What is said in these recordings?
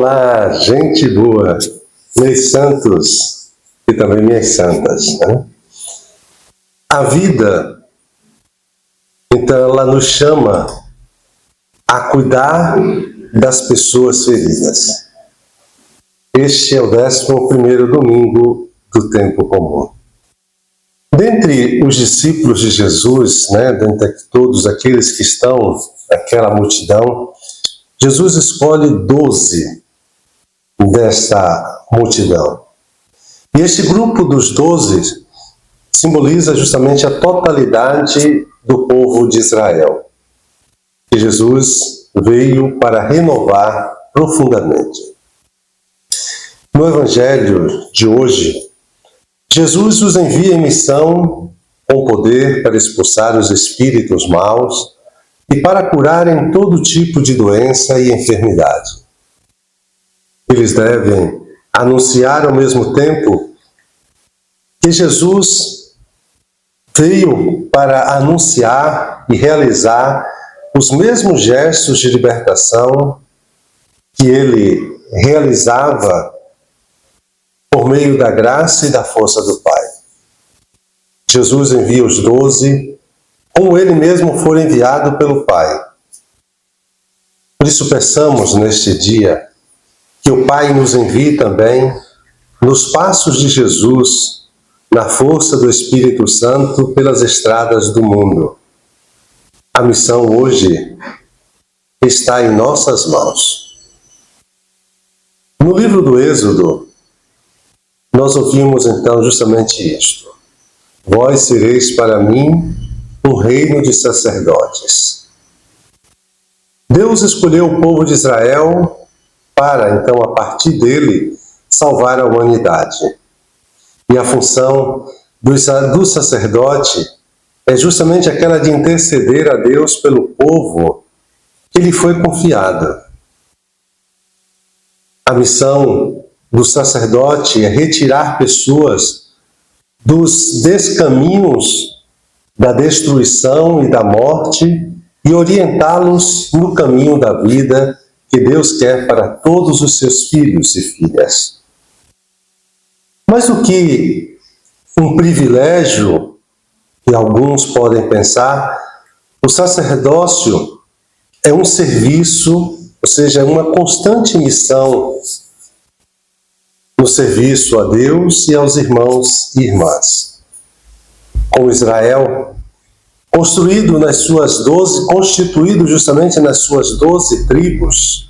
Olá, gente boa, meus santos e também minhas santas, né? A vida, então, ela nos chama a cuidar das pessoas feridas. Este é o 11º domingo do tempo comum. Dentre os discípulos de Jesus, dentre todos aqueles que estão naquela multidão, Jesus escolhe 12 desta multidão. E este grupo dos 12 simboliza justamente a totalidade do povo de Israel, que Jesus veio para renovar profundamente. No Evangelho de hoje, Jesus os envia em missão com poder para expulsar os espíritos maus e para curarem todo tipo de doença e enfermidade. Eles devem anunciar ao mesmo tempo que Jesus veio para anunciar e realizar os mesmos gestos de libertação que ele realizava por meio da graça e da força do Pai. Jesus envia os 12 como ele mesmo for enviado pelo Pai. Por isso peçamos neste dia que o Pai nos envie também nos passos de Jesus, na força do Espírito Santo pelas estradas do mundo. A missão hoje está em nossas mãos. No livro do Êxodo, nós ouvimos então justamente isto: vós sereis para mim um reino de sacerdotes. Deus escolheu o povo de Israel para, então, a partir dele, salvar a humanidade. E a função do sacerdote é justamente aquela de interceder a Deus pelo povo que lhe foi confiado. A missão do sacerdote é retirar pessoas dos descaminhos da destruição e da morte e orientá-los no caminho da vida que Deus quer para todos os seus filhos e filhas. Mas o que um privilégio que alguns podem pensar, o sacerdócio é um serviço, ou seja, é uma constante missão no serviço a Deus e aos irmãos e irmãs. Com Israel, constituído justamente nas suas 12 tribos,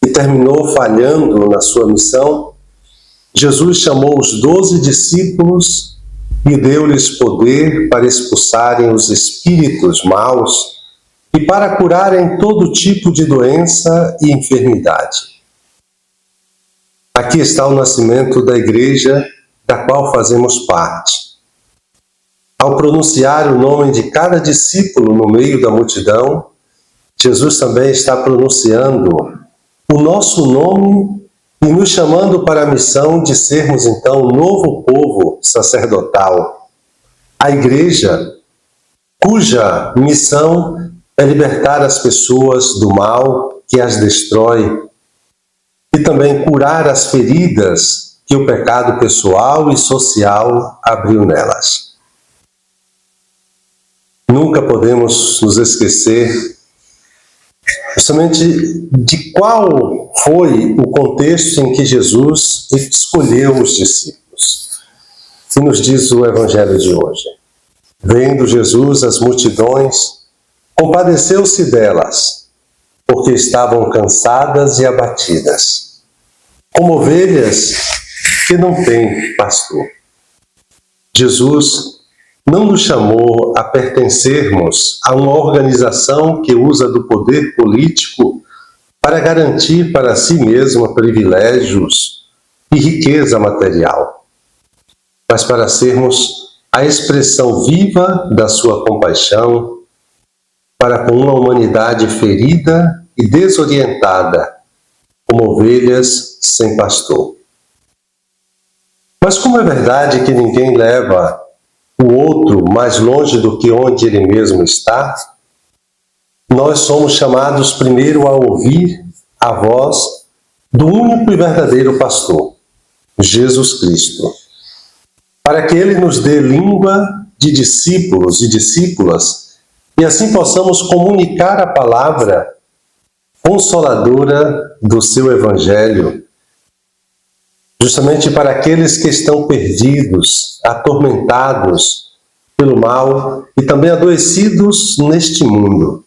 e terminou falhando na sua missão, Jesus chamou os 12 discípulos e deu-lhes poder para expulsarem os espíritos maus e para curarem todo tipo de doença e enfermidade. Aqui está o nascimento da igreja da qual fazemos parte. Ao pronunciar o nome de cada discípulo no meio da multidão, Jesus também está pronunciando o nosso nome e nos chamando para a missão de sermos então um novo povo sacerdotal. A igreja, cuja missão é libertar as pessoas do mal que as destrói e também curar as feridas que o pecado pessoal e social abriu nelas. Nunca podemos nos esquecer justamente de qual foi o contexto em que Jesus escolheu os discípulos. E nos diz o Evangelho de hoje: vendo Jesus as multidões, compadeceu-se delas, porque estavam cansadas e abatidas, como ovelhas que não têm pastor. Jesus não nos chamou a pertencermos a uma organização que usa do poder político para garantir para si mesma privilégios e riqueza material, mas para sermos a expressão viva da sua compaixão para com uma humanidade ferida e desorientada, como ovelhas sem pastor. Mas como é verdade que ninguém leva o outro mais longe do que onde ele mesmo está, nós somos chamados primeiro a ouvir a voz do único e verdadeiro pastor, Jesus Cristo, para que Ele nos dê língua de discípulos e discípulas e assim possamos comunicar a palavra consoladora do seu Evangelho, justamente para aqueles que estão perdidos, atormentados pelo mal e também adoecidos neste mundo.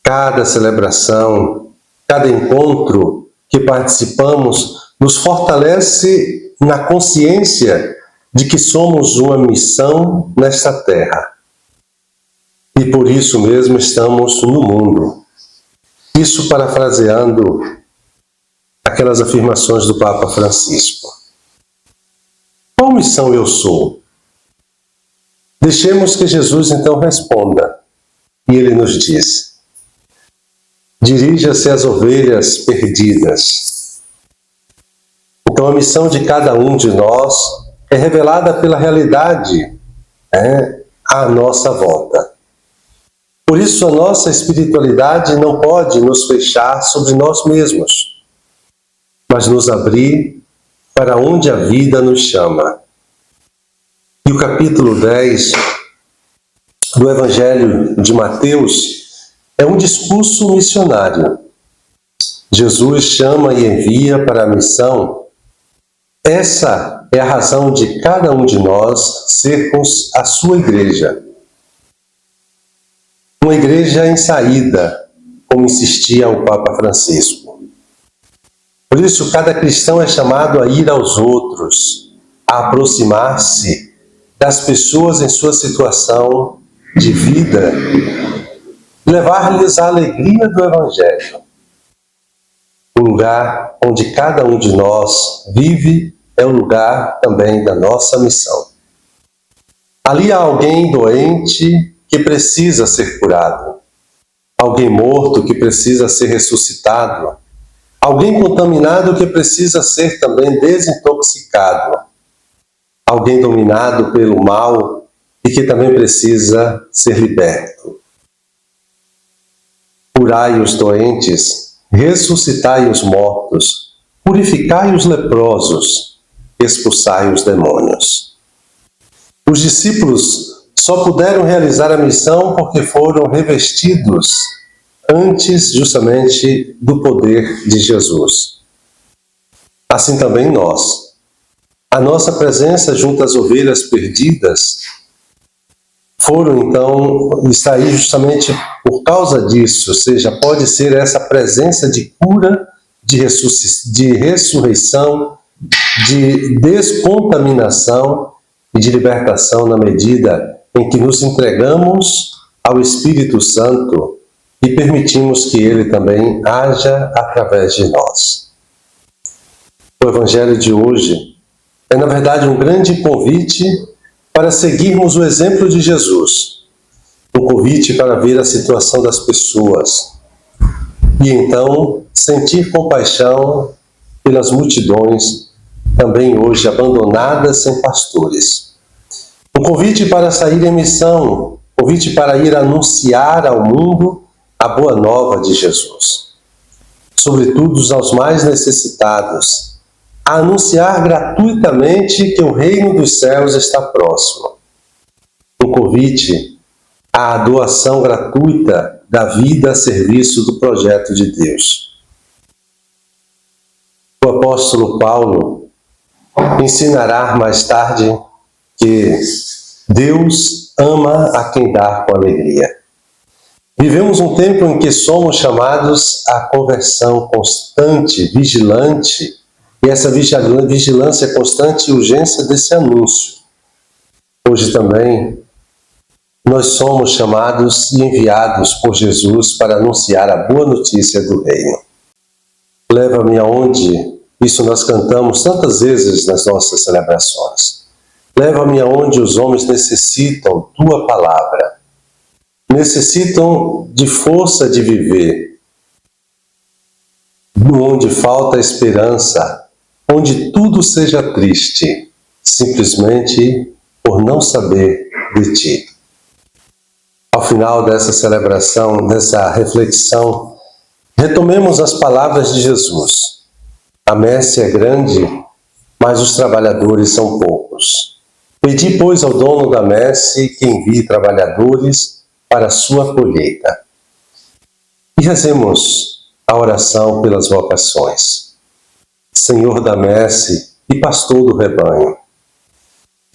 Cada celebração, cada encontro que participamos nos fortalece na consciência de que somos uma missão nesta terra. E por isso mesmo estamos no mundo. Isso parafraseando aquelas afirmações do Papa Francisco. Qual missão eu sou? Deixemos que Jesus então responda. E ele nos diz: dirija-se às ovelhas perdidas. Então a missão de cada um de nós é revelada pela realidade à nossa volta. Por isso a nossa espiritualidade não pode nos fechar sobre nós mesmos, mas nos abrir para onde a vida nos chama. E o capítulo 10 do Evangelho de Mateus é um discurso missionário. Jesus chama e envia para a missão. Essa é a razão de cada um de nós sermos a sua igreja. Uma igreja em saída, como insistia o Papa Francisco. Por isso, cada cristão é chamado a ir aos outros, a aproximar-se das pessoas em sua situação de vida, levar-lhes a alegria do Evangelho. O lugar onde cada um de nós vive é o lugar também da nossa missão. Ali há alguém doente que precisa ser curado, alguém morto que precisa ser ressuscitado, alguém contaminado que precisa ser também desintoxicado, alguém dominado pelo mal e que também precisa ser liberto. Curai os doentes, ressuscitai os mortos, purificai os leprosos, expulsai os demônios. Os discípulos só puderam realizar a missão porque foram revestidos antes justamente do poder de Jesus. Assim também nós. A nossa presença junto às ovelhas perdidas está aí justamente por causa disso, ou seja, pode ser essa presença de cura, de ressurreição, de descontaminação e de libertação na medida em que nos entregamos ao Espírito Santo e permitimos que Ele também haja através de nós. O Evangelho de hoje é, na verdade, um grande convite para seguirmos o exemplo de Jesus, um convite para ver a situação das pessoas e então sentir compaixão pelas multidões, também hoje abandonadas sem pastores. Um convite para sair em missão, convite para ir anunciar ao mundo a boa nova de Jesus, sobretudo aos mais necessitados, a anunciar gratuitamente que o reino dos céus está próximo. Um convite à doação gratuita da vida a serviço do projeto de Deus. O apóstolo Paulo ensinará mais tarde que Deus ama a quem dá com alegria. Vivemos um tempo em que somos chamados à conversão constante, vigilante, e essa vigilância constante e urgência desse anúncio. Hoje também nós somos chamados e enviados por Jesus para anunciar a boa notícia do reino. Leva-me aonde, isso nós cantamos tantas vezes nas nossas celebrações. Leva-me aonde os homens necessitam tua palavra, necessitam de força de viver, onde falta esperança, onde tudo seja triste, simplesmente por não saber de ti. Ao final dessa celebração, dessa reflexão, Retomemos as palavras de Jesus. A messe é grande, mas os trabalhadores são poucos. Pedi, pois, ao dono da messe que envie trabalhadores para a sua colheita. E rezemos a oração pelas vocações. Senhor da messe e pastor do rebanho,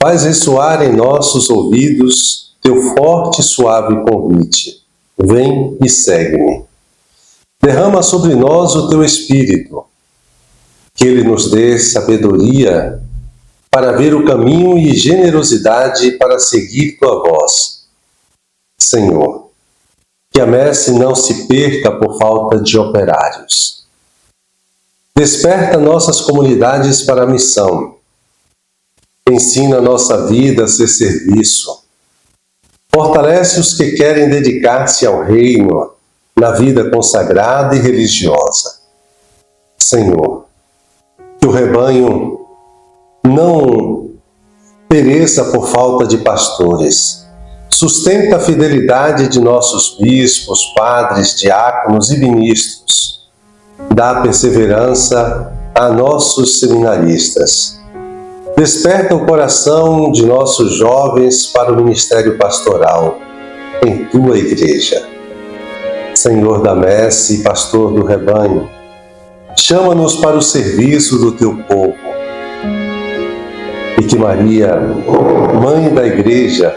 faz ressoar em nossos ouvidos teu forte e suave convite. Vem e segue-me. Derrama sobre nós o teu Espírito, que ele nos dê sabedoria para ver o caminho e generosidade para seguir tua voz. Senhor, que a messe não se perca por falta de operários. Desperta nossas comunidades para a missão. Ensina nossa vida a ser serviço. Fortalece os que querem dedicar-se ao reino na vida consagrada e religiosa. Senhor, que o rebanho não pereça por falta de pastores. Sustenta a fidelidade de nossos bispos, padres, diáconos e ministros. Dá perseverança a nossos seminaristas. Desperta o coração de nossos jovens para o ministério pastoral em tua igreja. Senhor da messe e pastor do rebanho, chama-nos para o serviço do teu povo. E que Maria, mãe da igreja,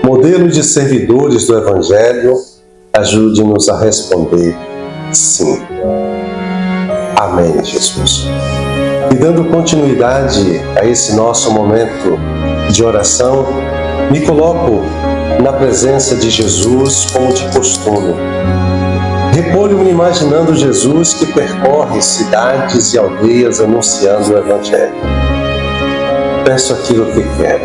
modelo de servidores do Evangelho, ajude-nos a responder sim. Amém, Jesus. E dando continuidade a esse nosso momento de oração, me coloco na presença de Jesus como de costume. Recolho-me imaginando Jesus que percorre cidades e aldeias anunciando o Evangelho. Peço aquilo que quero,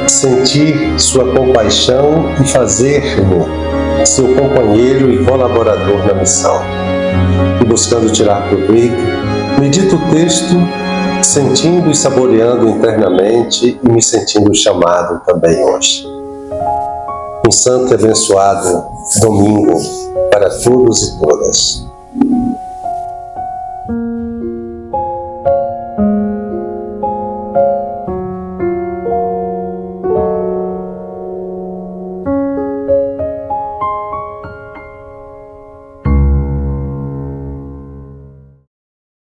sentir sua compaixão e fazer-me seu companheiro e colaborador na missão. E buscando tirar proveito, medito o texto, sentindo e saboreando internamente e me sentindo chamado também hoje. Um santo e abençoado domingo para todos e todas.